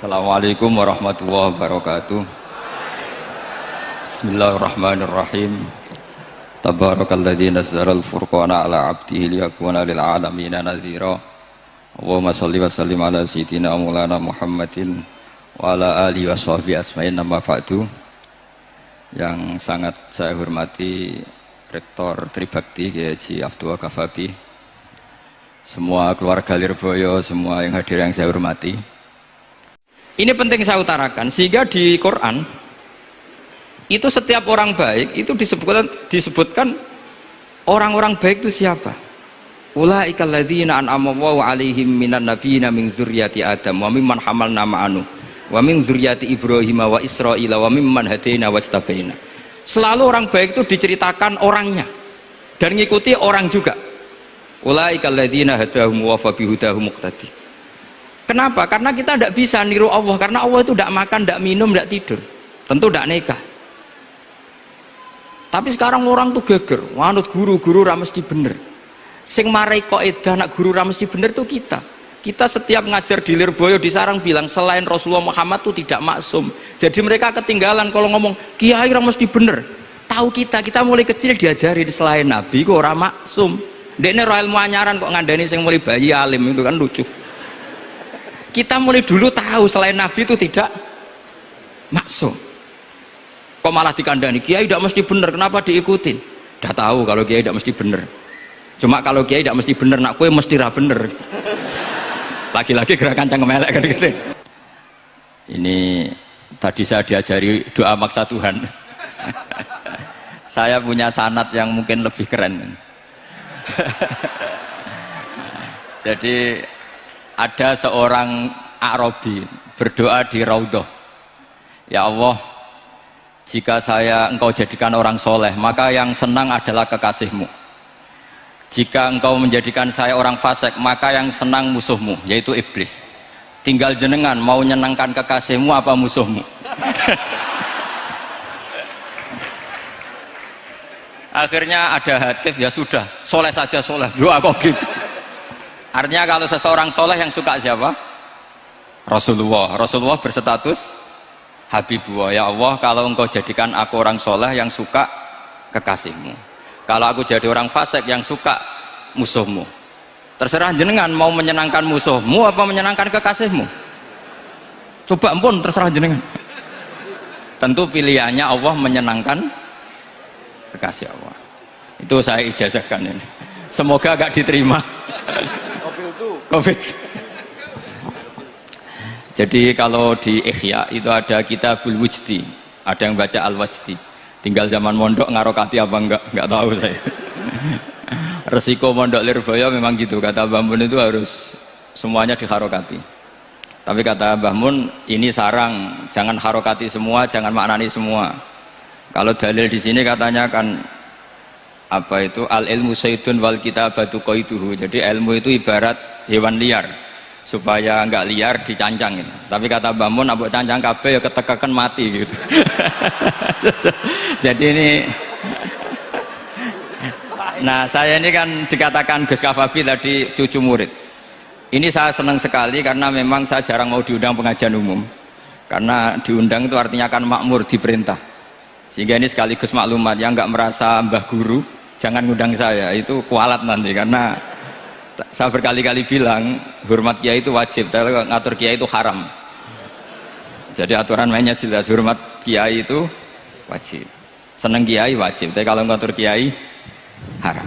Assalamualaikum warahmatullahi wabarakatuh. Bismillahirrahmanirrahim. Tabarakalladzi nazzala al-furqana ala 'abdihi liyakuna lil 'alamina nadhira. Allahumma shalli wa sallim ala sayyidina Maulana Muhammadin wa ala alihi wa sahbihi asma'in, amma ba'du. Yang sangat saya hormati Rektor Tribakti Kiai Haji Abdul Ghafabi, semua keluarga Lirboyo, semua yang hadir yang saya hormati. Ini penting saya utarakan, sehingga di Quran itu setiap orang baik itu disebutkan orang-orang baik itu siapa? Ulaikal ladzina an'ama Allahu 'alaihim minan nabiyyin min dzurriyyati Adam wa mimman hamalna ma'anu wa min dzurriyyati Ibrahim wa Israila wa mimman hadaina wajtabaina. Selalu orang baik itu diceritakan orangnya dan ngikuti orang juga. Ulaikal ladzina hadahum wa fa bihudahum muqtadi. Kenapa? Karena kita tidak bisa niru Allah, karena Allah itu tidak makan, tidak minum, tidak tidur, tentu tidak nikah. Tapi sekarang orang tuh geger, wanut guru-guru mesti bener. Sing marai kaidah nak guru mesti bener tuh kita. Kita setiap ngajar di Lirboyo di Sarang bilang selain Rasulullah Muhammad tuh tidak maksum. Jadi mereka ketinggalan kalau ngomong kiai mesti bener. Tahu kita mulai kecil diajari selain Nabi kok orang maksum. Dekne roh ilmu anyaran kok ngandani sing mulai bayi alim, itu kan lucu. Kita mulai dulu tahu selain Nabi itu tidak maksum. Kok malah dikandani kiai tidak mesti benar, kenapa diikutin? Udah tahu kalau kiai tidak mesti benar. Cuma kalau kiai tidak mesti benar, nak kue mesti ra bener. Lagi-lagi gerakan cangkem elek kan gitu. Ini tadi saya diajari doa maksa Tuhan. Saya punya sanad yang mungkin lebih keren. Jadi ada seorang Arabi berdoa di Raudhah, ya Allah, jika engkau jadikan orang soleh, maka yang senang adalah kekasihmu. Jika engkau menjadikan saya orang fasik, maka yang senang musuhmu, yaitu iblis. Tinggal jenengan mau menyenangkan kekasihmu apa musuhmu. Akhirnya ada hatif, ya sudah, soleh saja soleh, doa kok gitu. Artinya kalau seseorang soleh yang suka siapa? Rasulullah. Rasulullah berstatus Habibullah. Ya Allah, kalau engkau jadikan aku orang soleh yang suka kekasihmu, kalau aku jadi orang fasik yang suka musuhmu, terserah jenengan mau menyenangkan musuhmu apa menyenangkan kekasihmu. Coba ampun, terserah jenengan. Tentu pilihannya Allah menyenangkan kekasih Allah. Itu saya ijazahkan ini. Semoga gak diterima. COVID. Jadi kalau di Ihya itu ada Kitabul Wujdi, ada yang baca Al-Wajdi. Tinggal zaman mondok ngarokati apa enggak tahu saya. Resiko mondok Lirboyo memang gitu, kata Mbah Mun itu harus semuanya diharokati. Tapi kata Mbah Mun ini sarang, jangan harokati semua, jangan maknani semua. Kalau dalil di sini katanya kan apa itu al ilmu sayyidun wal kitabatu qaiduhu. Jadi ilmu itu ibarat hewan liar, supaya enggak liar dicancang gitu. Tapi kata Mbah Mun abok cancang kabeh ya ketekekan mati gitu. Jadi ini nah saya ini kan dikatakan Gus Ghafabi tadi cucu murid. Ini saya senang sekali karena memang saya jarang mau diundang pengajian umum. Karena diundang itu artinya kan makmur, diperintah. Sehingga ini sekaligus maklumat yang enggak merasa mbah guru jangan ngundang saya, itu kualat nanti. Karena saya berkali-kali bilang hormat kiai itu wajib, tapi ngatur kiai itu haram. Jadi aturan mainnya jelas, hormat kiai itu wajib, seneng kiai wajib, tapi kalau ngatur kiai haram.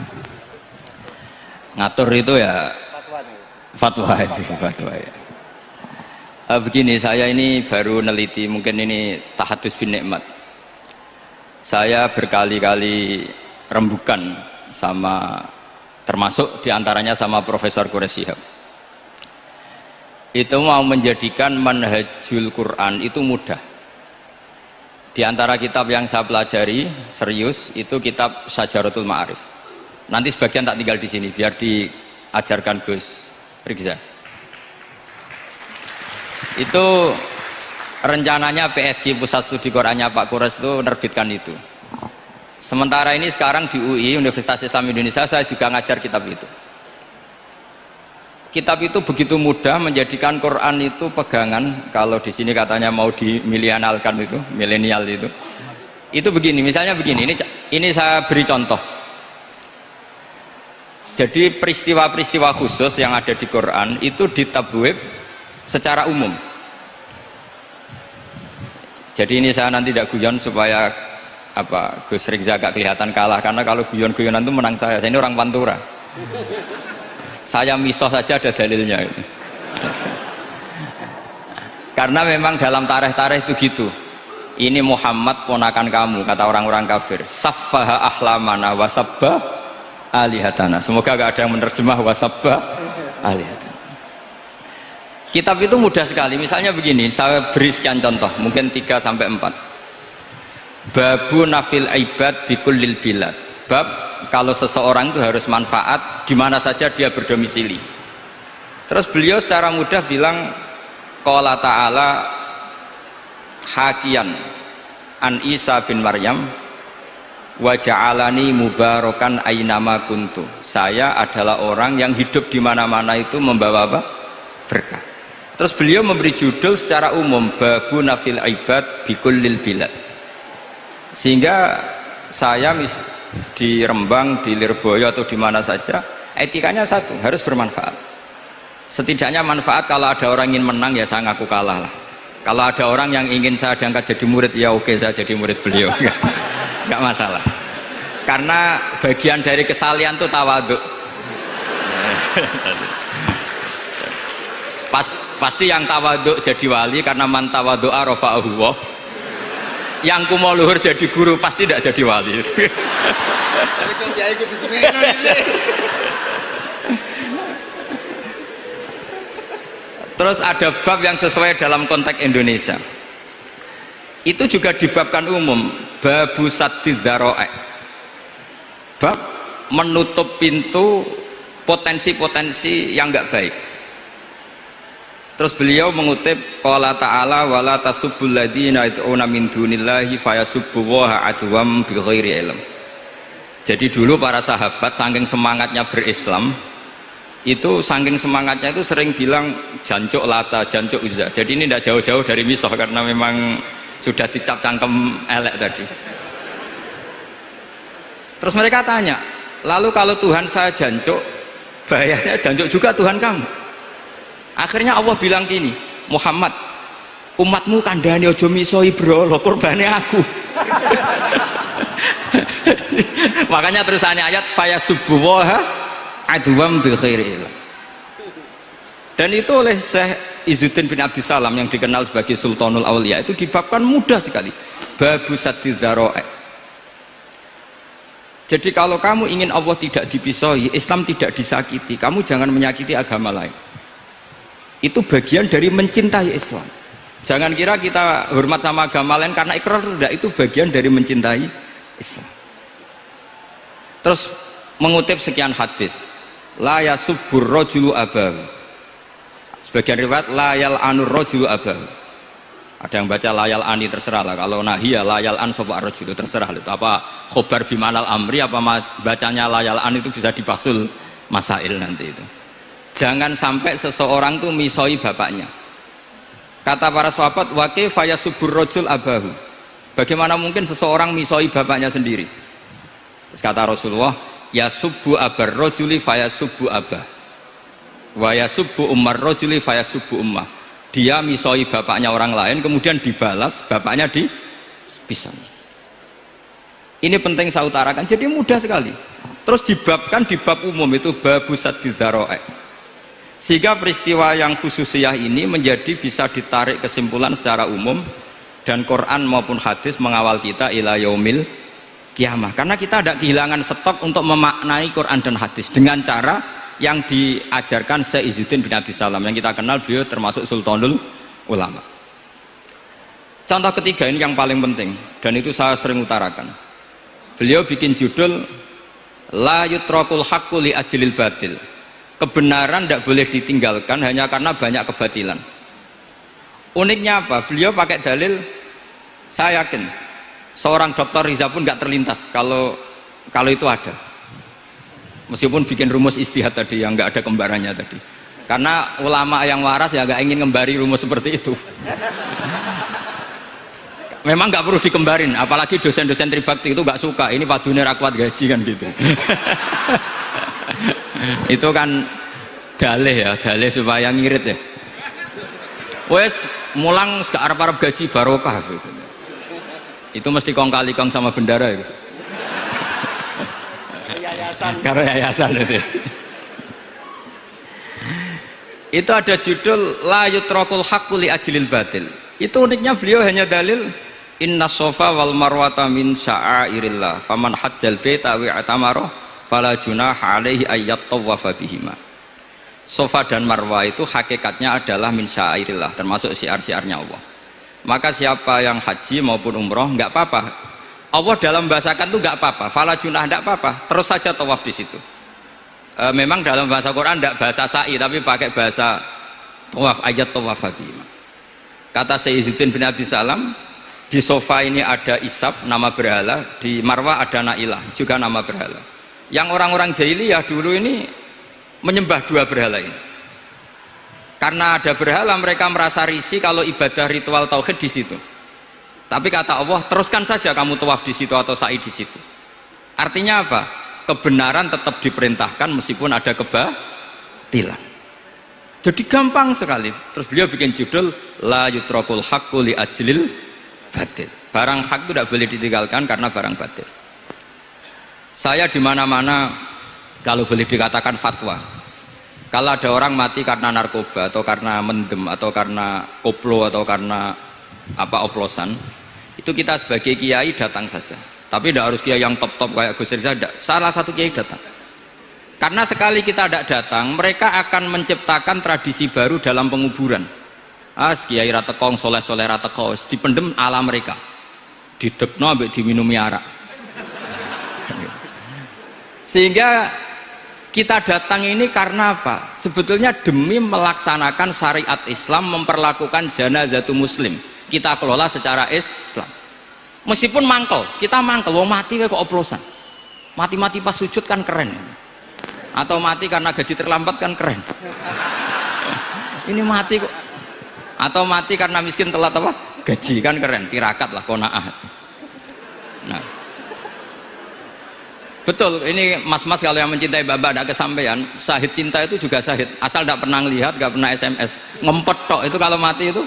Ngatur itu ya fatwa itu, fatwa ya. Begini, saya ini baru neliti, mungkin ini tahadus bin nikmat. Saya berkali-kali rembukan sama, termasuk diantaranya sama Profesor Quraish Shihab. Itu mau menjadikan manhajul Quran itu mudah. Di antara kitab yang saya pelajari serius itu kitab Syajaratul Ma'arif. Nanti sebagian tak tinggal di sini biar diajarkan Gus Rikza. Itu rencananya PSG Pusat Studi Qurannya Pak Quraish itu menerbitkan itu. Sementara ini sekarang di UI Universitas Islam Indonesia saya juga ngajar kitab itu. kitab itu begitu mudah menjadikan Quran itu pegangan. Kalau di sini katanya mau dimilenialkan itu, milenial itu begini. Misalnya begini, ini saya beri contoh. Jadi peristiwa-peristiwa khusus yang ada di Quran itu ditabwib secara umum. Jadi ini saya nanti tidak guyon supaya Gus Rizza gak kelihatan kalah, karena kalau guyon-guyonan itu menang saya ini orang Pantura. Saya misoh saja ada dalilnya itu. Karena memang dalam tarikh-tarikh itu gitu. Ini Muhammad ponakan kamu, kata orang-orang kafir. Saffaha ahlamana wasabba alihatana. Semoga gak ada yang menerjemah wasabba alihatana. Kitab itu mudah sekali. Misalnya begini, saya beri sekian contoh, mungkin 3-4. Babu nafil ibad bikullil bilad. Bab kalau seseorang itu harus manfaat di mana saja dia berdomisili. Terus beliau secara mudah bilang qala ta'ala hakian an Isa bin Maryam wa ja'alani mubarakan ainama kuntu. Saya adalah orang yang hidup di mana-mana itu membawa apa? Berkah. Terus beliau memberi judul secara umum babu nafil ibad bikullil bilad. Sehingga saya di Rembang, di Lirboyo atau di mana saja, etikanya satu, harus bermanfaat. Setidaknya manfaat. Kalau ada orang ingin menang ya saya ngaku kalah lah. Kalau ada orang yang ingin saya diangkat jadi murid, ya oke, saya jadi murid beliau. Nggak masalah. Karena bagian dari kesalian itu tawaduk. Pasti yang tawaduk jadi wali, karena man tawadu'a rafa'ahu Allah. Yang kumo luhur jadi guru pasti tidak jadi wali. Terus ada bab yang sesuai dalam konteks Indonesia. Itu juga dibabkan umum, babu saddid dzara'i. Bab menutup pintu potensi-potensi yang enggak baik. Terus beliau mengutip qala ta'ala wala tasubbul ladzina yad'una min dunillahi fayasubbullaha adwam bighairi ilm. Jadi dulu para sahabat saking semangatnya berislam, itu saking semangatnya itu sering bilang jancuk Lata, jancuk Uzza. Jadi ini tidak jauh-jauh dari misoh, karena memang sudah dicap cangkem elek tadi. Terus mereka tanya, lalu kalau Tuhan saya jancuk, bahayanya jancuk juga Tuhan kamu? Akhirnya Allah bilang gini, Muhammad, umatmu kandhane aja misoi brolo, korbane aku. Makanya terusannya ayat fayasubbuha adwam bil khairi. Dan itu oleh Syekh Izzuddin bin Abdissalam yang dikenal sebagai Sultanul Aulia itu dibabkan mudah sekali. Babu saddid dzara'i. Jadi kalau kamu ingin Allah tidak dipisoi, Islam tidak disakiti, kamu jangan menyakiti agama lain. Itu bagian dari mencintai Islam. Jangan kira kita hormat sama agama lain karena ikrar, tidak, itu bagian dari mencintai Islam. Terus mengutip sekian hadis, la yasubbur rajulu abahu. Sebagian riwayat la yal'anur rajulu abahu. Ada yang baca layal ani, terserah lah. Kalau nahiyah layal an sopa rajulu, terserah itu apa khobar bimanal amri, apa bacanya layal an itu bisa dipasul masail nanti itu. Jangan sampai seseorang tuh misoi bapaknya. Kata para sahabat, wa kaifa yasubbur rajul abahu. Bagaimana mungkin seseorang misoi bapaknya sendiri? Terus kata Rasulullah, yasubbu abar rajuli fayasubbu abah. Wa yasubbu ummar rajuli fayasubbu ummah. Dia misoi bapaknya orang lain, kemudian dibalas bapaknya dipisah. Ini penting saya utarakan. Jadi mudah sekali. Terus dibabkan di bab umum itu babu saddid dzara'i. Sehingga peristiwa yang khususiyah ini menjadi bisa ditarik kesimpulan secara umum, dan Quran maupun hadis mengawal kita ila yaumil kiamah. Karena kita tidak kehilangan stok untuk memaknai Quran dan hadis dengan cara yang diajarkan Syekh Izzuddin bin Abdissalam, yang kita kenal beliau termasuk Sultanul Ulama. Contoh ketiga ini yang paling penting, dan itu saya sering utarakan. Beliau bikin judul la yutrakul haqqu li ajlil batil. Kebenaran tidak boleh ditinggalkan hanya karena banyak kebatilan. Uniknya apa? Beliau pakai dalil, saya yakin seorang Dr. Riza pun nggak terlintas kalau itu ada. Meskipun bikin rumus istihad tadi yang nggak ada kembarannya tadi. Karena ulama yang waras ya nggak ingin ngembari rumus seperti itu. Memang nggak perlu dikembarin, apalagi dosen-dosen tribakti itu nggak suka. Ini padune ra kuat gaji kan gitu. Itu kan dalih ya, dalih supaya ngirit ya. Wes mulang gak arep-arep gaji barokah gitu. Itu mesti kong kali kong sama bendara ya. Yayasan. Karena yayasan itu. Itu ada judul la yutrakul haqqu li ajlil batil. Itu uniknya beliau hanya dalil inna sofa wal marwata min sya'airillah faman hajjal baita wa atamara fala junaha alaihi ayyat tawafa bihima. Sofa dan marwah itu hakikatnya adalah min sya'airillah, termasuk syiar-syiarnya Allah. Maka siapa yang haji maupun umroh nggak apa-apa. Allah dalam bahasakan itu nggak apa-apa, fala junah nggak apa-apa, terus saja tawaf di situ. Memang dalam bahasa Quran tidak bahasa sa'i tapi pakai bahasa tawaf, ayat tawaf bihima. Kata Sayyiduddin bin Abdus Salam, di sofa ini ada Isab nama berhala, di marwah ada Nailah juga nama berhala. Yang orang-orang jahiliyah dulu ini menyembah dua berhala ini. Karena ada berhala mereka merasa risih kalau ibadah ritual tauhid di situ. Tapi kata Allah, teruskan saja kamu tawaf di situ atau sa'i di situ. Artinya apa? Kebenaran tetap diperintahkan meskipun ada kebatilan. Jadi gampang sekali. Terus beliau bikin judul la yutrakul haqqu li ajlil batil. Barang hak itu tidak boleh ditinggalkan karena barang batil. Saya di mana-mana kalau boleh dikatakan fatwa. Kalau ada orang mati karena narkoba atau karena mendem atau karena koplo atau karena apa oplosan, itu kita sebagai kiai datang saja. Tapi tidak harus kiai yang top-top kayak Gus Rizal, salah satu kiai datang. Karena sekali kita tidak datang, mereka akan menciptakan tradisi baru dalam penguburan. Kiai ratekong, soleh-soleh ratekong, dipendem ala mereka. Didekno ambek diminumi arak. Sehingga kita datang ini karena apa? Sebetulnya demi melaksanakan syariat Islam, memperlakukan janazatu muslim. Kita kelola secara Islam. Meskipun mangkel, kita mangkel, wong mati kok oplosan. Mati-mati pas sujud kan keren. Atau mati karena gaji terlambat kan keren. Ini mati kok. Atau mati karena miskin telat apa? Gaji kan keren, tirakat lah qanaah. Nah. Betul, ini mas-mas kalau yang mencintai bapak ada kesampaian, syahid cinta itu juga syahid. Asal tidak pernah lihat, tidak pernah SMS. Ngempet tok itu kalau mati itu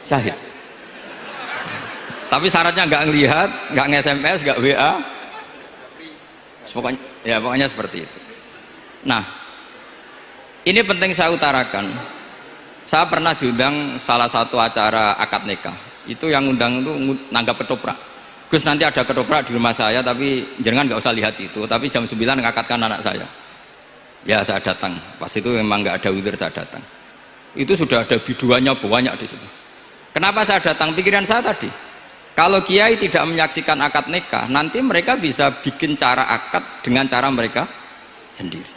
syahid. Tapi syaratnya nggak ngelihat, nggak nge-SMS, nggak WA. Pokoknya seperti itu. Nah, ini penting saya utarakan. Saya pernah diundang salah satu acara akad nikah. Itu yang undang itu nanggap ketoprak. Gus, nanti ada ketoprak di rumah saya, tapi jangan nggak usah lihat itu. Tapi jam 9 ngakatkan anak saya. Ya saya datang. Pas itu memang nggak ada udzur, saya datang. Itu sudah ada biduannya banyak di situ. Kenapa saya datang? Pikiran saya tadi. Kalau kiai tidak menyaksikan akad nikah, nanti mereka bisa bikin cara akad dengan cara mereka sendiri.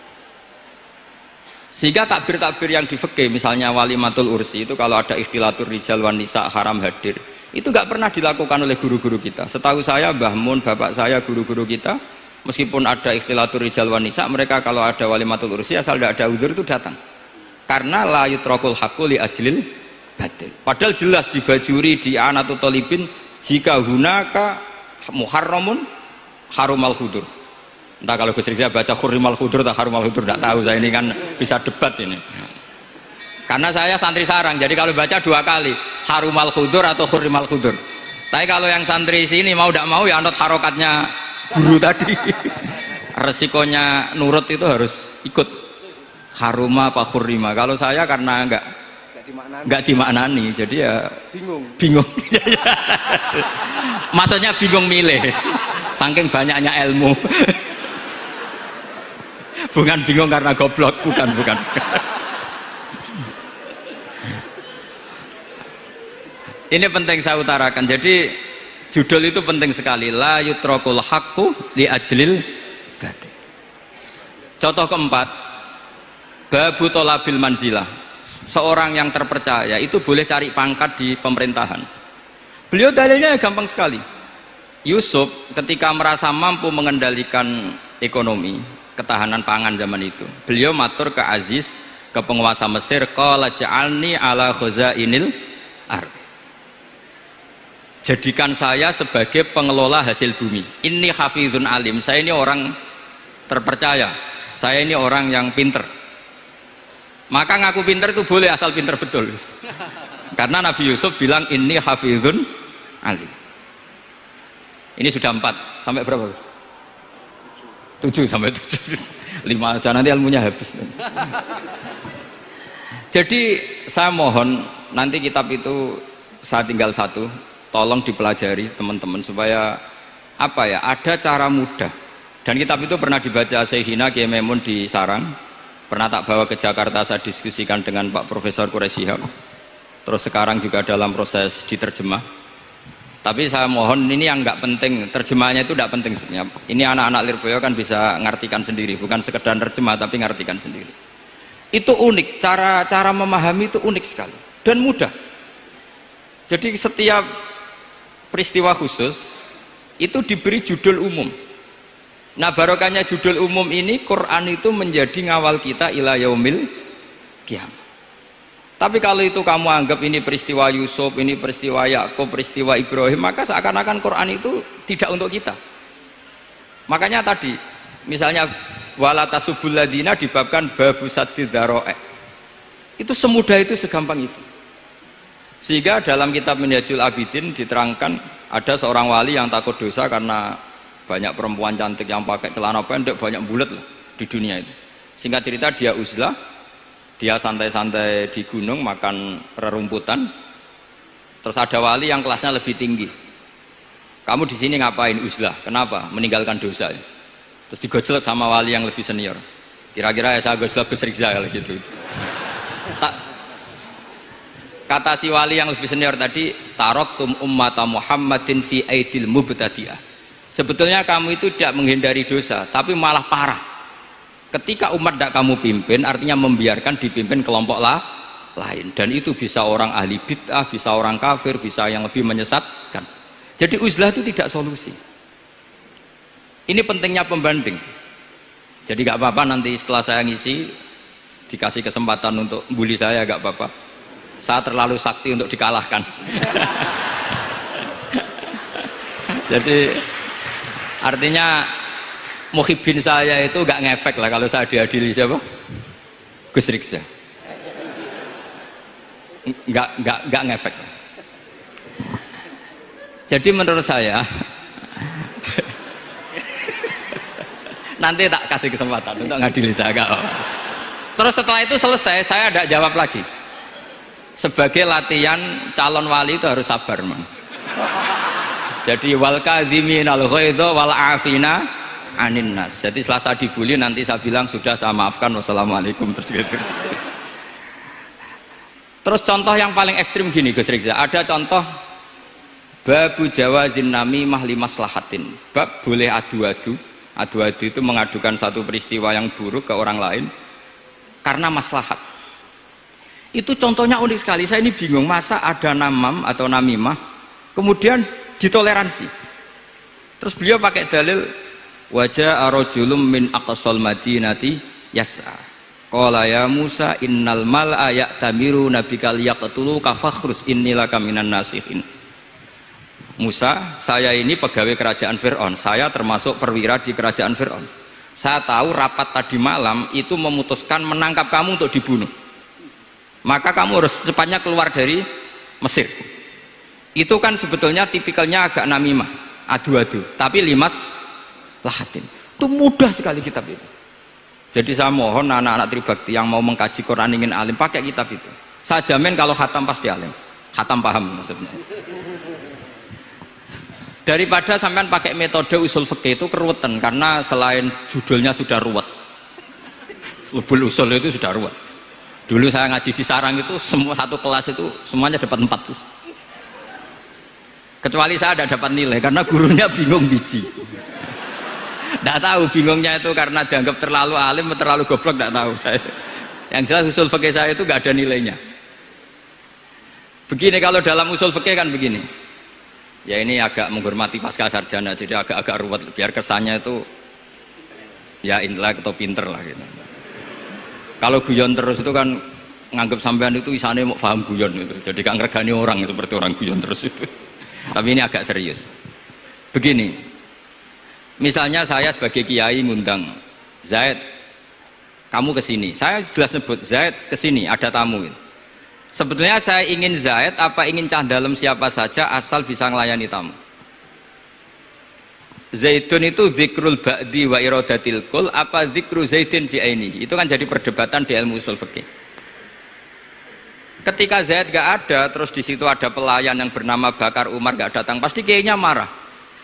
Sehingga takbir-takbir yang di fikih, misalnya walimatul ursi itu kalau ada ikhtilatur rijal wan nisa haram hadir, itu nggak pernah dilakukan oleh guru-guru kita. Setahu saya Mbah Mun, bapak saya, guru-guru kita, meskipun ada ikhtilatur rijal wan nisa, mereka kalau ada walimatul ursi asal tidak ada udzur itu datang. Karena la yutrakul haqqu li ajlil batil. Padahal jelas di bajuri, di anatut talibin, jika hunaka muharramun harumal khudur. Entah kalau Gus Rizal baca khurimal khudur atau harumal khudur, tidak tahu. Saya ini kan bisa debat ini. Karena saya santri sarang, jadi kalau baca dua kali harumal khudur atau khurimal khudur. Tapi kalau yang santri sini mau tidak mau ya anut harokatnya guru tadi. Resikonya nurut itu harus ikut haruma apa khurima. Kalau saya karena nggak dimaknani, jadi ya bingung. Maksudnya bingung milih, saking banyaknya ilmu. Bukan bingung karena goblok, bukan. Ini penting saya utarakan. Jadi judul itu penting sekali. La yutrakul haqqu li ajlil batil. Contoh keempat, babu tolabil manzilah. Seorang yang terpercaya itu boleh cari pangkat di pemerintahan. Beliau dalilnya gampang sekali. Yusuf ketika merasa mampu mengendalikan ekonomi, ketahanan pangan zaman itu, beliau matur ke Aziz, ke penguasa Mesir, qala ja'alni ala khazainil ard. Jadikan saya sebagai pengelola hasil bumi. Inni hafizun alim. Saya ini orang terpercaya. Saya ini orang yang pinter. Maka ngaku pinter itu boleh asal pinter betul. Karena Nabi Yusuf bilang inni hafizun alim. Ini sudah 4. Sampai berapa? 7 sampai 7. 5 aja nanti ilmunya habis. Jadi saya mohon nanti kitab itu saya tinggal 1. Tolong dipelajari teman-teman supaya apa ya, ada cara mudah. Dan kitab itu pernah dibaca Syekhina Kiai Maimun di Sarang, pernah tak bawa ke Jakarta, saya diskusikan dengan Pak Profesor Quraisy Shihab. Terus sekarang juga dalam proses diterjemah. Tapi saya mohon ini yang nggak penting, terjemahnya itu nggak penting sebenarnya. Ini anak-anak Lirboyo kan bisa ngartikan sendiri, bukan sekedar terjemah tapi ngartikan sendiri. Itu unik, cara memahami itu unik sekali dan mudah. Jadi setiap peristiwa khusus itu diberi judul umum. Nah barokahnya judul umum ini, Quran itu menjadi ngawal kita ila yaumil kiamat. Tapi kalau itu kamu anggap ini peristiwa Yusuf, ini peristiwa Yakub, peristiwa Ibrahim, maka seakan-akan Quran itu tidak untuk kita. Makanya tadi misalnya wala tasubul ladina dibabkan babu saddid dzara'i. Itu semudah itu, segampang itu. Sehingga dalam kitab Minhajul Abidin diterangkan ada seorang wali yang takut dosa karena banyak perempuan cantik yang pakai celana pendek, banyak bulat lah di dunia itu. Singkat cerita dia uzlah, dia santai-santai di gunung makan rerumputan. Terus ada wali yang kelasnya lebih tinggi. Kamu di sini ngapain uzlah? Kenapa? Meninggalkan dosa. Terus digojlok sama wali yang lebih senior. Kira-kira ya saya gojlok Gus Rizal gitu. Kata si wali yang lebih senior tadi, taraktum ummata Muhammadin fi aidil mubtadi'ah. Sebetulnya kamu itu tidak menghindari dosa, tapi malah parah. Ketika umat tidak kamu pimpin, artinya membiarkan dipimpin kelompok lain. Dan itu bisa orang ahli bid'ah, bisa orang kafir, bisa yang lebih menyesatkan. Jadi uzlah itu tidak solusi. Ini pentingnya pembanding. Jadi gak apa-apa nanti setelah saya ngisi, dikasih kesempatan untuk bully saya, gak apa-apa. Saya terlalu sakti untuk dikalahkan. Jadi artinya muhibbin saya itu gak ngefek lah kalau saya diadili siapa? Gus Riksa. Gak ngefek. Jadi menurut saya nanti tak kasih kesempatan untuk ngadili saya. Terus setelah itu selesai, saya tidak jawab lagi. Sebagai latihan calon wali itu harus sabar, man. Jadi wal kadhiminal ghaidha wal afina anin nas. Jadi setelah saya dibully nanti saya bilang sudah, saya maafkan, wassalamualaikum, terus gitu. Terus contoh yang paling ekstrim gini Gus Rizal, ada contoh babu jawazin namimah limaslahatin. Bab boleh adu-adu. Adu-adu itu mengadukan satu peristiwa yang buruk ke orang lain karena maslahat. Itu contohnya unik sekali. Saya ini bingung, masa ada namam atau namimah kemudian ditoleransi. Terus beliau pakai dalil wajah arojulum min aqsal madinati yas'a qala ya Musa innal mal'a ya'tamiru nabikal yaqtuluka fakhrus innilaka minan nasihin. Musa, saya ini pegawai kerajaan Fir'aun, saya termasuk perwira di kerajaan Fir'aun. Saya tahu rapat tadi malam itu memutuskan menangkap kamu untuk dibunuh. Maka kamu harus secepatnya keluar dari Mesir. Itu kan sebetulnya tipikalnya agak namimah, adu-adu, tapi limas lahatin. Itu mudah sekali kitab itu. Jadi saya mohon anak-anak Tribakti yang mau mengkaji Quran ingin alim, pakai kitab itu. Saya jamin kalau khatam pasti alim, khatam paham maksudnya. Daripada sampean pakai metode usul fikih itu keruwetan, karena selain judulnya sudah ruwet, ulul usul itu sudah ruwet. Dulu saya ngaji di Sarang itu semua satu kelas itu semuanya dapat 4 terus. Kecuali saya tidak dapat nilai karena gurunya bingung biji. Tidak tahu bingungnya itu karena dianggap terlalu alim atau terlalu goblok, tidak tahu saya. Yang jelas usul fikih saya itu nggak ada nilainya. Begini kalau dalam usul fikih kan begini. Ya ini agak menghormati pasca sarjana, jadi agak-agak ruwet biar kesannya itu ya intelek atau pinter lah gitu. Kalau guyon terus itu kan nganggap sampean itu isane mau paham guyon itu. Jadi gak ngregani orang seperti orang guyon terus itu. Tapi ini agak serius. Begini, misalnya saya sebagai kiai ngundang Zaid, kamu kesini. Saya jelas sebut Zaid kesini, ada tamu. Sebetulnya saya ingin Zaid apa ingin cah dalam siapa saja asal bisa melayani tamu. Zaidun itu zikrul ba'di wa iradatil kul apa zikru Zaidin fi ainihi. Itu kan jadi perdebatan di ilmu usul fikih. Ketika Zaid gak ada, terus di situ ada pelayan yang bernama Bakar Umar gak datang, pasti kiainya marah.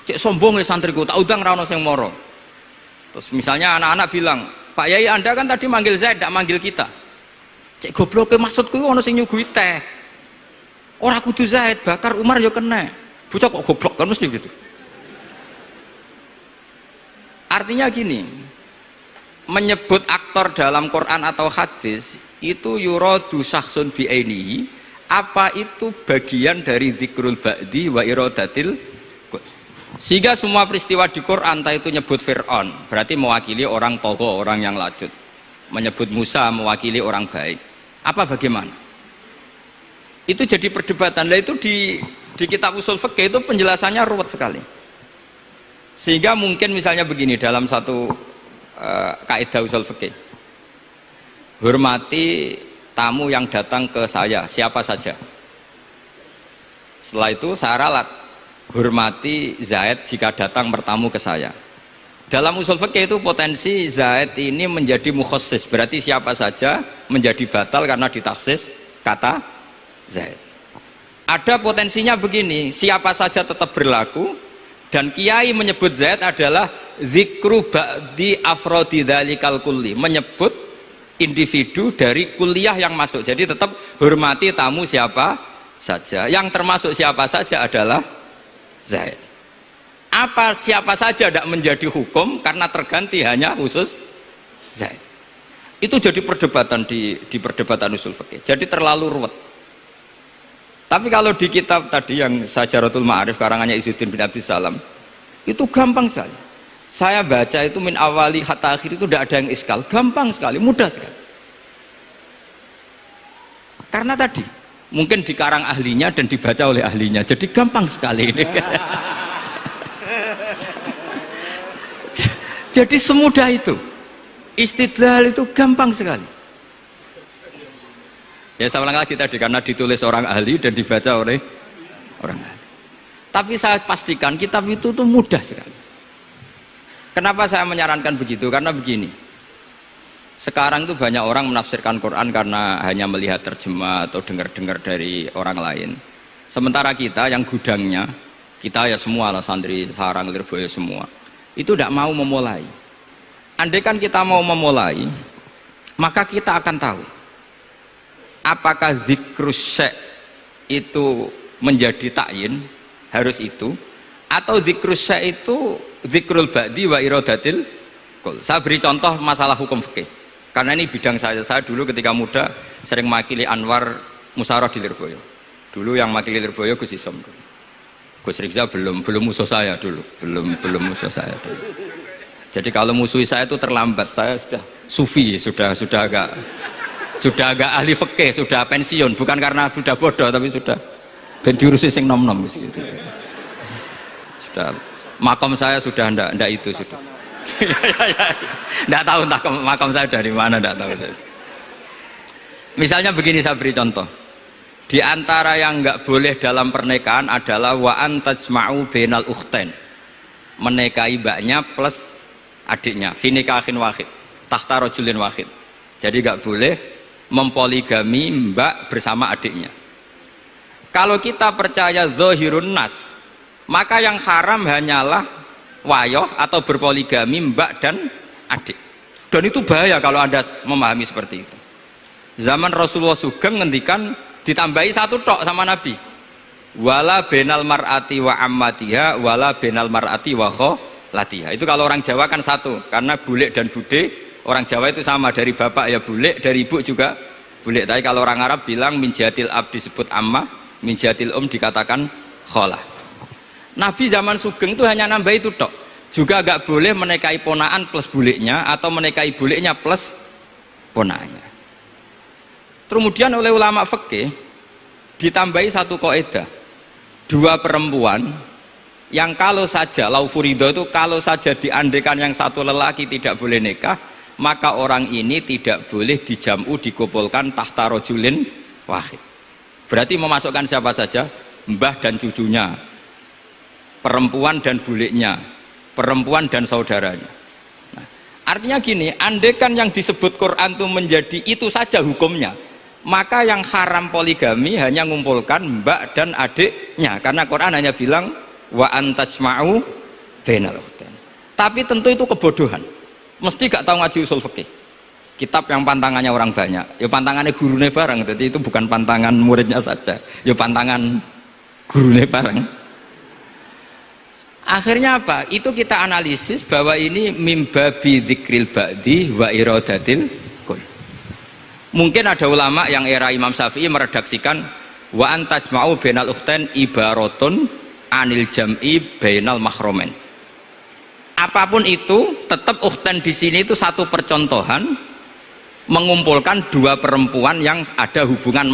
Cek sombong ya santriku, tak udang rano sing moro. Terus misalnya anak-anak bilang, Pak Yai Anda kan tadi manggil Zaid, gak manggil kita. Cek goblok maksudku ono sing nyuguhi teh. Ora kudu Zaid, Bakar Umar ya kena. Bocah kok goblok kan mesti gitu. Artinya gini, menyebut aktor dalam Quran atau hadis itu yuradu syakhsun bi'ainihi, apa itu bagian dari zikrul ba'di wa iradatil. Sehingga semua peristiwa di Quran entah itu nyebut Fir'aun berarti mewakili orang togo, orang yang lacut, menyebut Musa mewakili orang baik, apa bagaimana itu jadi perdebatan. Lah itu di kitab usul fikih itu penjelasannya ruwet sekali. Sehingga mungkin misalnya begini dalam satu kaidah usul fikih, hormati tamu yang datang ke saya siapa saja. Setelah itu saya ralat, hormati Zaid jika datang bertamu ke saya. Dalam usul fikih itu potensi Zaid ini menjadi mukhassis, berarti siapa saja menjadi batal karena ditaksis kata Zaid. Ada potensinya begini, siapa saja tetap berlaku. Dan kiai menyebut Zaid adalah zikru ba'di afrodi dzalikal kulli, menyebut individu dari kuliah yang masuk. Jadi tetap hormati tamu siapa saja. Yang termasuk siapa saja adalah Zaid. Apa siapa saja tidak menjadi hukum karena terganti hanya khusus Zaid. Itu jadi perdebatan di perdebatan usul fikih. Jadi terlalu ruwet. Tapi kalau di kitab tadi yang Sajaratul Ma'arif karangannya Izzuddin bin Abdus Salam itu gampang sekali. Saya baca itu min awali hatta akhir itu tidak ada yang iskal, gampang sekali, mudah sekali. Karena tadi mungkin dikarang ahlinya dan dibaca oleh ahlinya, jadi gampang sekali ini. Jadi semudah itu, istidlal itu gampang sekali. Ya saya ulang lagi tadi, karena ditulis orang ahli dan dibaca oleh orang ahli. Tapi saya pastikan kitab itu tuh mudah sekali. Kenapa saya menyarankan begitu? Karena begini, sekarang itu banyak orang menafsirkan Quran karena hanya melihat terjemah atau dengar-dengar dari orang lain. Sementara kita yang gudangnya, kita ya semua lah, santri, sarang, lirboyo semua, itu tidak mau memulai. Andai kan kita mau memulai, maka kita akan tahu apakah zikrus syekh itu menjadi takyin, harus itu, atau zikrus syekh itu zikrul ba'di wa iradatil kul. Saya beri contoh masalah hukum fikih karena ini bidang saya dulu ketika muda sering makili Anwar Musyawarah di Lirboyo. Dulu yang makili Lirboyo Gus Isom, Gus Rizza belum musuh saya dulu, belum musuh saya dulu. Jadi kalau musuhi saya itu terlambat, saya sudah sufi, sudah agak ahli fikih, sudah pensiun, bukan karena sudah bodoh tapi sudah ben diurusi sing nom-nom gitu. Sudah makam saya sudah ndak itu sudah. Ndak tahu entah makam saya dari mana, ndak tahu saya. Misalnya begini, saya beri contoh. Di antara yang nggak boleh dalam pernikahan adalah wa antajma'u bainal ukhtain. Menikahi mbaknya plus adiknya, fi nikahin wahid, tahta rajulin wahid. Jadi nggak boleh mempoligami mbak bersama adiknya. Kalau kita percaya zahirun nas, maka yang haram hanyalah wayoh atau berpoligami mbak dan adik. Dan itu bahaya kalau Anda memahami seperti itu. Zaman Rasulullah Sugeng ngendikan ditambahi satu tok sama Nabi. Wala benal mar'ati wa ammatiha wala benal mar'ati wa kholatiha. Itu kalau orang Jawa kan satu, karena bule dan bude orang Jawa itu sama, dari bapak ya bule, dari ibu juga bule. Tapi kalau orang Arab bilang min jatil ab disebut amma, min jatil dikatakan kholah. Nabi zaman Sugeng itu hanya nambah itu tok. Juga agak boleh menikahi ponaan plus buleknya atau menikahi buleknya plus ponaknya. Kemudian oleh ulama fikih ditambahi satu kaidah, dua perempuan yang kalau saja laufurido itu kalau saja diandekan yang satu lelaki tidak boleh nikah, maka orang ini tidak boleh dijamu dikumpulkan tahta rojulin wahid. Berarti memasukkan siapa saja, mbah dan cucunya, perempuan dan buliknya, perempuan dan saudaranya. Nah, artinya gini, andekan yang disebut Quran itu menjadi itu saja hukumnya, maka yang haram poligami hanya mengumpulkan mbak dan adiknya, karena Quran hanya bilang wa antajma'u bainal ukhtain. Tapi tentu itu kebodohan, mesti gak tahu ngaji usul fikih, kitab yang pantangannya orang banyak, ya pantangannya gurunya bareng, jadi itu bukan pantangan muridnya saja, ya pantangan gurunya bareng. Akhirnya apa? Itu kita analisis bahwa ini mimbabi dzikril ba'di wa iradatil kul. Mungkin ada ulama yang era Imam Syafi'i meredaksikan wa antajma'u bainal ukhtain ibaratun anil jam'i bainal mahromen. Apapun itu, tetap ukhtain di sini itu satu percontohan mengumpulkan dua perempuan yang ada hubungan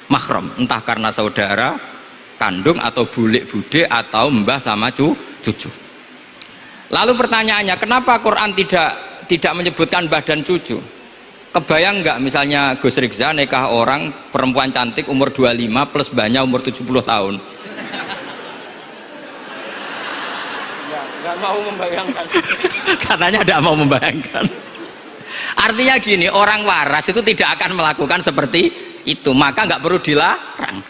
mahram, entah karena saudara kandung atau bulik bude atau mbah sama cucu. Lalu pertanyaannya, kenapa Quran tidak menyebutkan mbah dan cucu? Kebayang nggak misalnya Gus Rikza nikah orang perempuan cantik umur 25 plus mbahnya umur 70 tahun? Nggak mau membayangkan. Katanya tidak mau membayangkan. Artinya gini, orang waras itu tidak akan melakukan seperti itu, maka nggak perlu dilarang.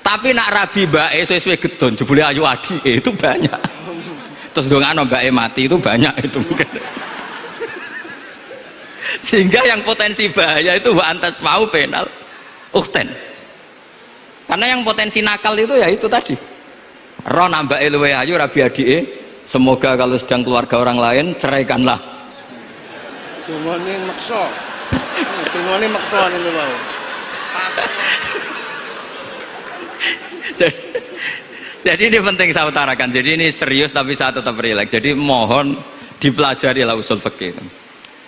Tapi nak rabi bae sesuai gedon jebule ayu adi itu banyak. Terus dongano bae mati itu banyak itu mungkin. Sehingga yang potensi bahaya itu wa antas mau penal ukhtain. Karena yang potensi nakal itu ya itu tadi. Ro nambae luwe ayu rabi adike, semoga kalau sedang keluarga orang lain ceraikanlah. Tungone maksa. Tungone maksa niku wae. Jadi ini penting saya utarakan. Jadi ini serius tapi saya tetap rileks. Jadi mohon dipelajari lah usul fikih.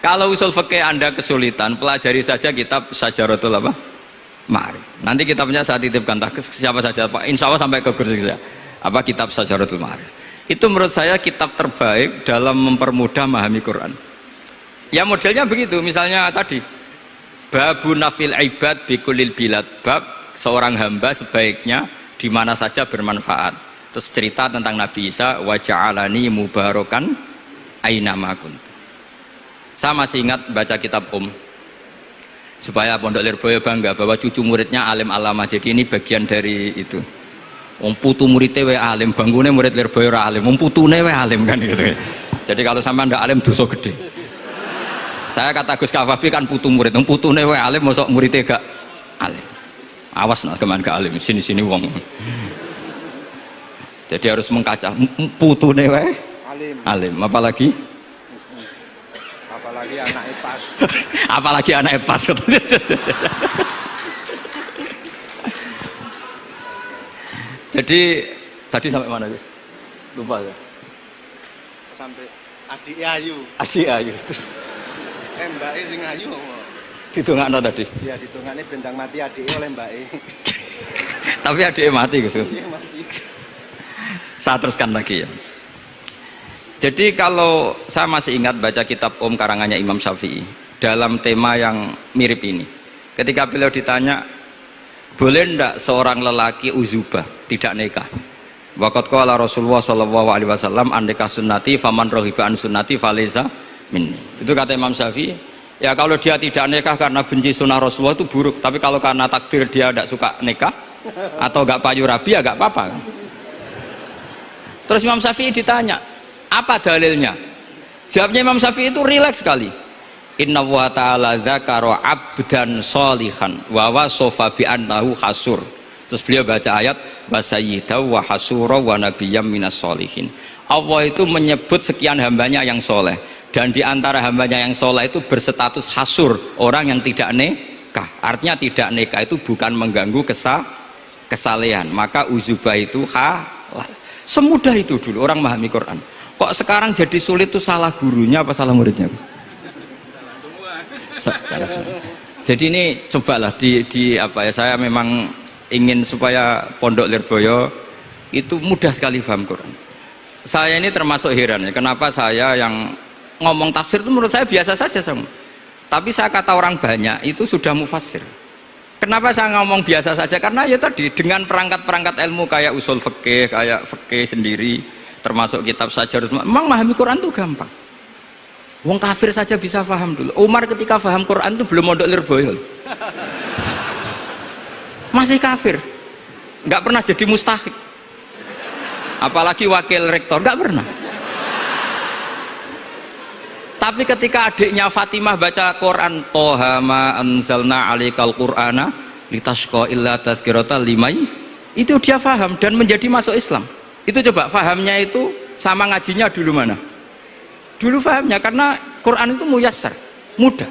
Kalau usul fikih Anda kesulitan, pelajari saja kitab Syajaratul apa? Ma'arif. Nanti kitabnya saya titipkan ke siapa saja Pak. Insya Allah sampai ke kursi saya. Apa kitab Syajaratul Ma'arif. Itu menurut saya kitab terbaik dalam mempermudah memahami Quran. Ya modelnya begitu. Misalnya tadi babu nafil ibad bikulil bilad, bab seorang hamba sebaiknya di mana saja bermanfaat. Terus cerita tentang Nabi Isa, wa ja'alani mubarakan ainama kuntu. Saya masih ingat baca kitab supaya Pondok Lirboyo bangga bahwa cucu muridnya alim alama. Jadi ini bagian dari itu. Wong putu muridnya we alim, bangunnya murid Lirboyo ra alim, wong putune we alim kan gitu. Jadi kalau sama ndak alim dosa gede. Saya kata Gus Kafabi kan putu murid, wong putune we alim mosok muridnya gak alim. Awas nak keman gak alim, sini-sini wong. Jadi harus mengkaca putune wae alim, apalagi anake pas. Apalagi anake pas. Jadi tadi sampai mana, Gus? Lupa ya. Sampai adik ayu. Adik ayu. Mbake sing ayu. Ditungakno tadi. Iya, ditungakne bentang mati adike oleh mbake. Tapi adiknya mati, Gus. Iya, mati. Saya teruskan lagi ya. Jadi kalau saya masih ingat baca kitab karangannya Imam Syafi'i dalam tema yang mirip ini. Ketika beliau ditanya, boleh ndak seorang lelaki uzubah tidak nikah? Waqat qala Rasulullah sallallahu alaihi wasallam andika sunnati faman rohiba an sunnati falaysa minni. Itu kata Imam Syafi'i. Ya kalau dia tidak nikah karena benci sunnah Rasulullah itu buruk, tapi kalau karena takdir dia tidak suka nikah atau gak payu rabi ya gak apa-apa kan? Terus Imam Syafi'i ditanya, apa dalilnya? Jawabnya Imam Syafi'i itu rileks sekali. Inna wa ta'ala dzakara abdan sholihan wa wasofa bi annahu hasur. Terus beliau baca ayat wa sayyidaw wa hasura wa nabiyyam minas sholihin. Allah itu menyebut sekian hambanya yang soleh, dan di antara hambanya yang soleh itu berstatus hasur, orang yang tidak nikah. Artinya tidak nikah itu bukan mengganggu kesalehan, maka uzubah itu halal. Semudah itu dulu orang memahami Quran. Kok sekarang jadi sulit tuh salah gurunya apa salah muridnya? Jadi ini cobalah di apa ya, saya memang ingin supaya Pondok Lirboyo itu mudah sekali paham Quran. Saya ini termasuk heran ya, kenapa saya yang ngomong tafsir itu menurut saya biasa saja sama. Tapi saya kata orang banyak itu sudah mufassir. Kenapa saya ngomong biasa saja? Karena ya tadi dengan perangkat-perangkat ilmu kayak usul fikih, kayak fikih sendiri, termasuk kitab Sajarut, memang memahami Quran itu gampang. Wong kafir saja bisa paham dulu. Umar ketika paham Quran itu belum mondok Lirboyo. Masih kafir. Nggak pernah jadi mustahik. Apalagi wakil rektor, nggak pernah. Tapi ketika adiknya Fatimah baca Quran, Toha ma anzalna alaikal qur'ana litashqa illa tazkiratan limai, itu dia paham dan menjadi masuk Islam. Itu coba fahamnya itu sama ngajinya dulu mana? Dulu fahamnya, karena Quran itu muyassar, mudah.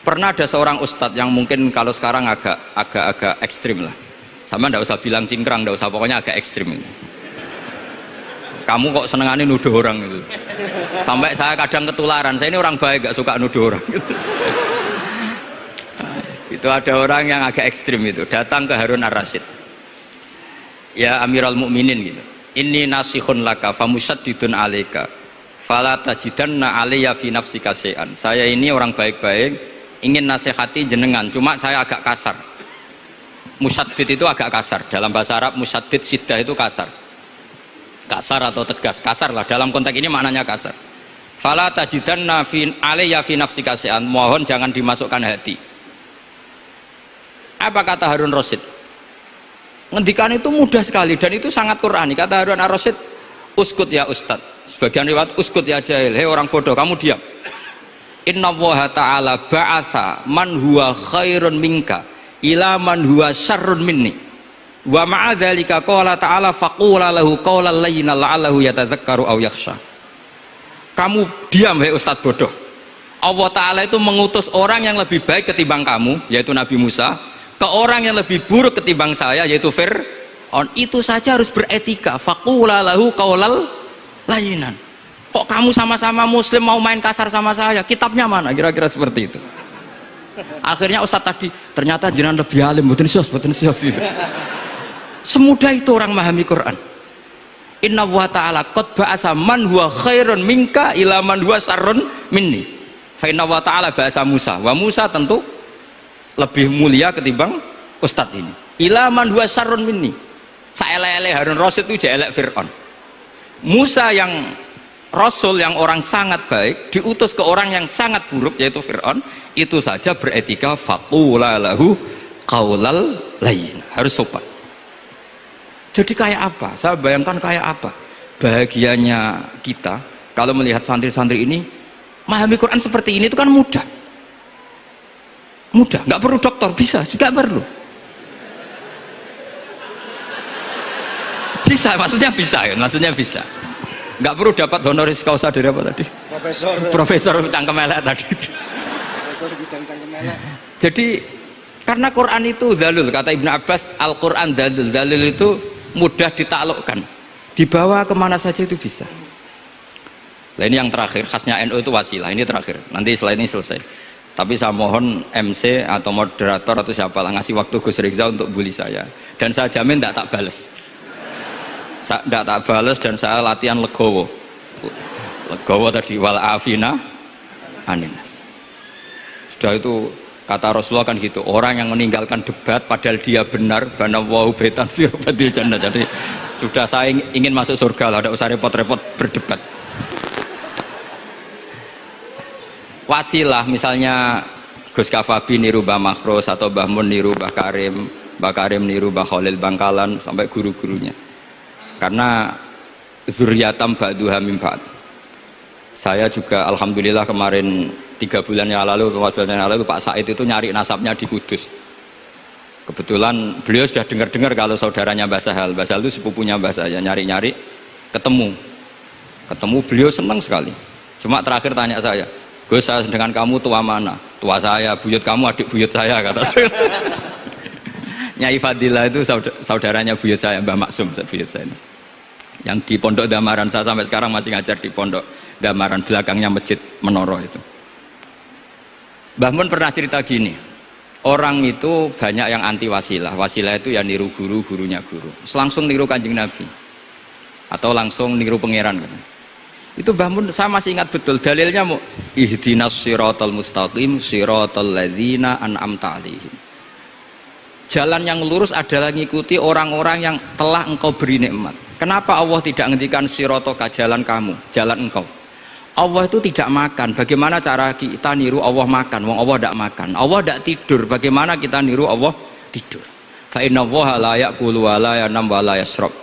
Pernah ada seorang ustadz yang mungkin kalau sekarang agak ekstrim lah. Sama ndak usah bilang cingkrang, ndak usah, pokoknya agak ekstrim. Kamu kok senengannya nuduh orang itu. Sampai saya kadang ketularan, saya ini orang baik gak suka nuduh orang gitu. Itu ada orang yang agak ekstrim itu, datang ke Harun Ar-Rasyid. Ya Amirul Mukminin gitu. Inni nasihun laka famusyaddidun alaika fala tajidanna alayya fi nafsika syai'an. Saya ini orang baik-baik, ingin nasihati jenengan, cuma saya agak kasar. Musyaddid itu agak kasar. Dalam bahasa Arab musyaddid siddah itu kasar. Kasar atau tegas, kasar lah. Dalam konteks ini maknanya kasar. Fala tajidanna fi alayya fi nafsika syai'an. Mohon jangan dimasukkan hati. Apa kata Harun Rasyid? Ngendikan itu mudah sekali dan itu sangat Qur'ani. Kata Harun Ar-Rasyid, uskut ya ustad. Sebagian riwayat uskut ya jahil. Hei orang bodoh, kamu diam. Inna Allah ta'ala ba'atha man huwa khairun minka ila man huwa syarrun minni. Wa ma'adzalika qala ta'ala faqula lahu qawlan layyinan la'allahu yatadzakkaru aw yakhsha. Kamu diam hei ustad bodoh. Allah Ta'ala itu mengutus orang yang lebih baik ketimbang kamu, yaitu Nabi Musa, ke orang yang lebih buruk ketimbang saya, yaitu Fir'aun. Itu saja harus beretika. Faqula lahu qawlan layyinan. Kok kamu sama-sama muslim mau main kasar sama saya? Kitabnya mana? Kira-kira seperti itu. Akhirnya ustadz tadi, ternyata jenengan lebih alim, mboten sios. Semudah itu orang memahami Quran. Inna wa ta'ala qad ba'asa man huwa khairun minka ila man huwa syarrun minni. Fa inna wa ta'ala ba'asa Musa. Wa Musa tentu lebih mulia ketimbang ustadz ini. Ila man huwa syarrun minni. Saelek-elek Harun Rasyid itu jelek Fir'aun. Musa yang Rasul yang orang sangat baik diutus ke orang yang sangat buruk yaitu Fir'aun, itu saja beretika faqula lahu qaulal layyin, harus sopan. Jadi kayak apa? Saya bayangkan kayak apa bahagianya kita kalau melihat santri-santri ini memahami Quran seperti ini. Itu kan mudah, nggak perlu dokter, bisa juga perlu, bisa, maksudnya bisa. Nggak perlu dapat honoris causa dari apa tadi? Profesor cangkem elek tadi. Profesor bidang cangkem elek. Jadi karena Quran itu dalil, kata Ibnu Abbas, Al-Quran dalil itu mudah ditaklukkan, dibawa kemana saja itu bisa. Nah ini yang terakhir, khasnya NU itu wasilah. Ini terakhir, nanti setelah ini selesai. Tapi saya mohon MC atau moderator atau siapalah ngasih waktu Gus Rizal untuk bully saya, dan saya jamin tidak tak balas. Tidak tak balas, dan saya latihan legowo tadi, wal afina aninas. Sudah itu kata Rasulullah kan gitu, orang yang meninggalkan debat padahal dia benar, bana wahu betan firbatil jannah. Jadi sudah saya ingin masuk surga lah, tidak usah repot-repot berdebat. Wasilah misalnya Gus Kafabi niru Mbah Makhros atau Mbah Mun niru Mbah Karim niru Mbah Khalil Bangkalan sampai guru-gurunya. Karena zuriyatam ba'duha min ba'd. Saya juga alhamdulillah kemarin 3 bulan yang lalu, 4 bulan yang lalu Pak Said itu nyari nasabnya di Kudus. Kebetulan beliau sudah dengar-dengar kalau saudaranya Mbah Sahal itu sepupunya Mbah saya, nyari-nyari ketemu beliau senang sekali. Cuma terakhir tanya saya, Gus, saya dengan kamu tua mana? Tua saya, buyut kamu adik buyut saya, kata saya. Nyai Fadilah itu saudaranya buyut saya, Mbah Maksum buyut saya. Yang di Pondok Damaran, saya sampai sekarang masih ngajar di Pondok Damaran belakangnya masjid Menara itu. Mbah Mun pernah cerita gini, orang itu banyak yang anti wasilah. Wasilah itu ya niru guru, gurunya guru. Langsung niru Kanjeng Nabi atau langsung niru pangeran kan. Itu Mbah Mun saya masih ingat betul dalilnya mau ihdinas siratal mustaqim siratal ladzina an'amta 'alaihim. Jalan yang lurus adalah mengikuti orang-orang yang telah engkau beri nikmat. Kenapa Allah tidak menghentikan siratoka jalan kamu, jalan engkau? Allah itu tidak makan. Bagaimana cara kita niru Allah makan? Wong Allah tidak makan. Allah tidak tidur. Bagaimana kita niru Allah tidur? Fa inna Allaha la ya'kulu wa la yanam wa la yashrab.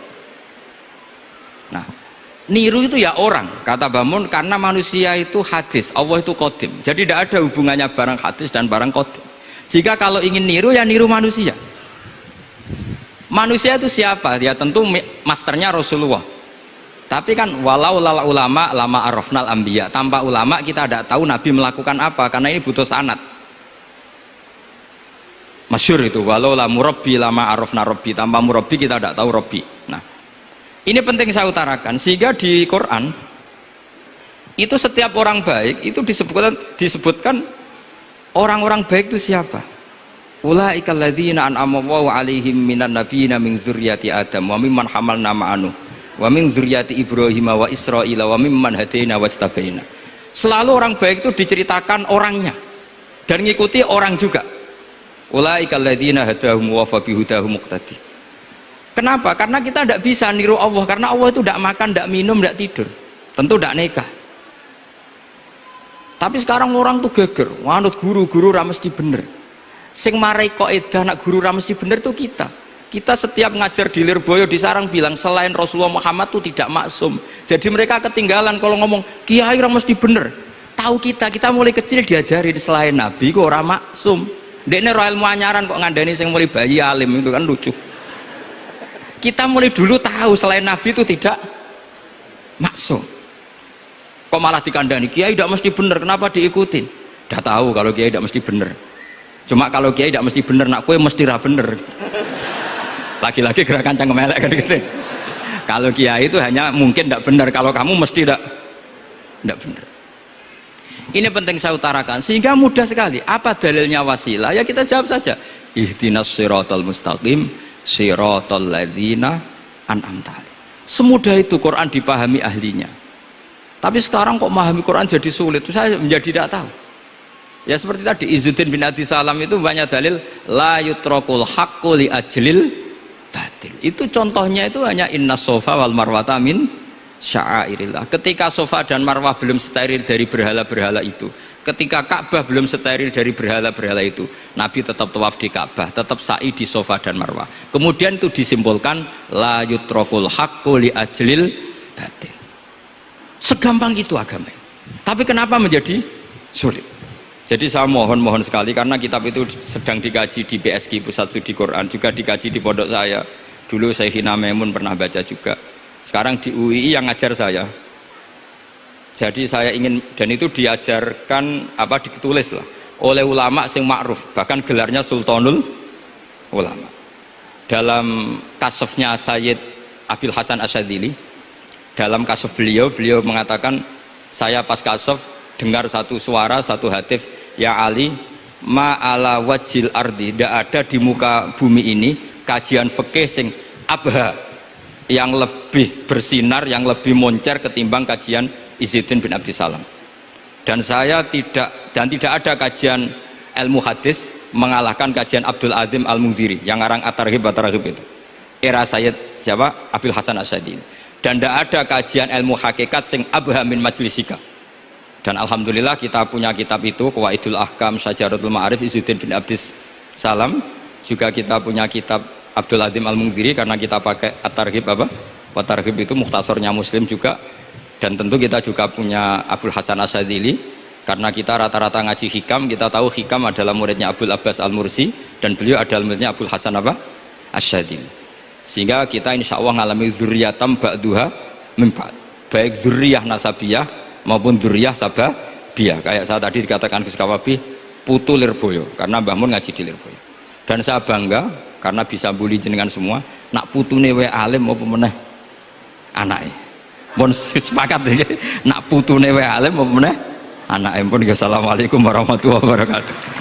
Nah, niru itu ya orang, kata Bamun, karena manusia itu hadis, Allah itu qadim. Jadi tidak ada hubungannya barang hadis dan barang qadim. Jika kalau ingin niru ya niru manusia. Manusia itu siapa? Ya tentu masternya Rasulullah. Tapi kan walau lala ulama lama arafnal anbiya. Tanpa ulama kita tidak tahu Nabi melakukan apa, karena ini butuh sanad. Masyhur itu walau la murabbi lama arafna rabbi. Tanpa murabbi kita tidak tahu rabbi. Nah, ini penting saya utarakan sehingga di Quran itu setiap orang baik itu disebutkan orang-orang baik itu siapa? Ulaikal ladzina an'ama Allahu 'alaihim minan nabiyina min dzurriyyati Adam wa mimman hamalna ma'anu wa min dzurriyyati Ibrahim wa Israila wa mimman hadaina wajtabaina. Selalu orang baik itu diceritakan orangnya dan ngikuti orang juga. Ulaikal ladzina hadahum wa fa bihudahum muqtadi. Kenapa? Karena kita tidak bisa niru Allah, karena Allah itu tidak makan, tidak minum, tidak tidur, tentu tidak nikah. Tapi sekarang orang tuh geger, wanut guru-guru ra mesti bener. Sing marai kaidah nak guru ra mesti bener tuh kita. Kita setiap ngajar di Lirboyo di Sarang bilang selain Rasulullah Muhammad tuh tidak maksum. Jadi mereka ketinggalan kalau ngomong kiai ra mesti bener. Tahu kita mulai kecil diajarin selain Nabi kok ora maksum. Dekne ro ilmu anyaran kok ngandani sing mulai bayi alim itu kan lucu. Kita mulai dulu tahu selain Nabi itu tidak maksum. Kok malah dikandani kiai tidak mesti bener, kenapa diikutin? Udah tahu kalau kiai tidak mesti bener. Cuma kalau kiai tidak mesti bener, nak kue mesti ra bener. Lagi-lagi gerakan cangkem elek kan gitu. Kalau kiai itu hanya mungkin tidak bener, kalau kamu mesti tidak bener. Ini penting saya utarakan sehingga mudah sekali. Apa dalilnya wasilah? Ya kita jawab saja. Ihdinas siratal mustaqim siratal ladzina an'amta 'alaihim. Semudah itu Quran dipahami ahlinya. Tapi sekarang kok memahami Quran jadi sulit. Saya menjadi tidak tahu. Ya seperti tadi Izzuddin bin Adi Salam itu banyak dalil la yutrakul haqqu li ajlil batil. Itu contohnya itu hanya innas sofa wal marwata min sya'airillah. Ketika sofa dan marwah belum steril dari berhala-berhala itu, ketika Ka'bah belum steril dari berhala-berhala itu, Nabi tetap tawaf di Ka'bah, tetap sa'i di sofa dan marwah. Kemudian itu disimbolkan la yutrakul haqqu li ajlil batil. Segampang itu agama. Tapi kenapa menjadi sulit? Jadi saya mohon sekali, karena kitab itu sedang dikaji di PSQ Pusat Studi Quran, juga dikaji di pondok saya. Dulu Syekhina Maimun pernah baca juga. Sekarang di UII yang ngajar saya. Jadi saya ingin, dan itu diajarkan ditulis lah oleh ulama sing ma'ruf, bahkan gelarnya Sultanul Ulama. Dalam kasafnya Sayyid Abil Hasan Asyadzili, dalam kasaf beliau mengatakan, saya pas kasaf dengar satu suara, satu hatif, ya Ali, ma'ala wajil ardi, tidak ada di muka bumi ini kajian fikih sing abha, yang lebih bersinar, yang lebih moncer ketimbang kajian Izzuddin bin Abdi Salam. Dan tidak ada kajian ilmu hadis mengalahkan kajian Abdul Azim Al-Mundhiri yang ngarang At-Targhib itu. Era Sayyid siapa? Abil Hasan Asyadzili. Dan tidak ada kajian ilmu hakikat sing abha min majlisika. Dan alhamdulillah kita punya kitab itu, Qawaidul Ahkam Syajaratul Ma'arif Izzuddin bin Abdi Salam. Juga kita punya kitab Abdul Azim Al-Mundhiri karena kita pakai At-Targhib At-Targhib itu mukhtasornya Muslim juga. Dan tentu kita juga punya Abul Hasan Asyadzili karena kita rata-rata ngaji hikam, kita tahu hikam adalah muridnya Abul Abbas Al-Mursi dan beliau adalah muridnya Abul Hasan Asyadzili. Sehingga kita insya Allah ngalami dzurriyatam ba'duha min ba'd, baik dzurriyah nasabiyah maupun dzurriyah sababiyah. Kayak saya tadi dikatakan Gus Kawabi putu Lirboyo karena Mbah Mun ngaji di Lirboyo. Dan saya bangga karena bisa bully jenengan semua, nak putune wae alim apa meneh anake. Mun sepakat iki nak putune wae alim apa meneh anake pun. Assalamualaikum warahmatullahi wabarakatuh.